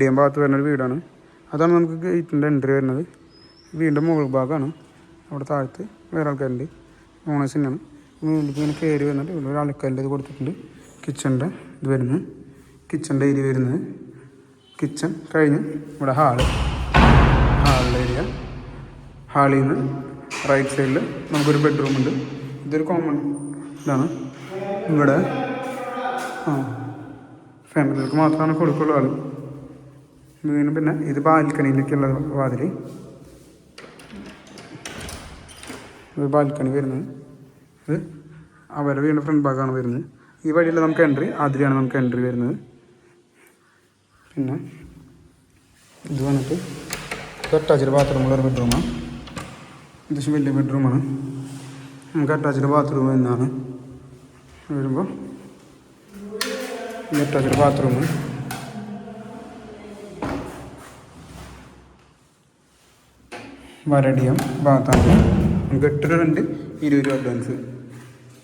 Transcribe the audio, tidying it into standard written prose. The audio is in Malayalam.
മീഡിയം ഭാഗത്ത് വരുന്നൊരു വീടാണ്. അതാണ് നമുക്ക് ഗേറ്റിൻ്റെ എൻട്രി വരുന്നത്. വീടിൻ്റെ മുകൾ ഭാഗമാണ്. അവിടെ താഴത്ത് വേറെ ആൾക്കാരുണ്ട്, ഓണേഴ്സിനാണ്. വീട്ടിലേക്ക് ഇങ്ങനെ കയറി വന്നിട്ട് ഇവിടെ ഒരു ആൾക്കാരുടെ ഇത് കൊടുത്തിട്ടുണ്ട്. കിച്ചൻ്റെ ഇത് വരുന്നത്, കിച്ചൻ്റെ ഏരിയ വരുന്നത്. കിച്ചൺ കഴിഞ്ഞ് ഇവിടെ ഹാളിൻ്റെ ഏരിയ. ഹാളിൽ നിന്ന് റൈറ്റ് സൈഡിൽ നമുക്കൊരു ബെഡ്റൂമുണ്ട്. ഇതൊരു കോമൺ ഇതാണ്. ഇവിടെ ഫാമിലികൾക്ക് മാത്രമാണ് കൊടുക്കുള്ളൂ ആൾ. പിന്നെ ഇത് ബാൽക്കണിയിലേക്കുള്ള വാതിൽ. ഇത് ബാൽക്കണി വരുന്നത്. ഇത് അവരുടെ വീടിൻ്റെ ഫ്രണ്ട് ഭാഗമാണ് വരുന്നത്. ഈ വഴിയിൽ നമുക്ക് എൻട്രി, അതിലാണ് നമുക്ക് എൻട്രി വരുന്നത്. പിന്നെ ഇത് വന്നിട്ട് അറ്റാച്ച്ഡ് ബാത്റൂമുള്ളൊരു ബെഡ്റൂമാണ്. അത്യാവശ്യം വലിയ ബെഡ്റൂമാണ്. നമുക്ക് അറ്റാച്ച്ഡ് ബാത്റൂം എന്നാണ് വരുമ്പോൾ ഈ അറ്റാച്ച്ഡ് ബാത്റൂം. വരടിയം ഭാഗത്താണ്. നമുക്ക് 8 രൂപ 20 രൂപ അഡ്വാൻസ്.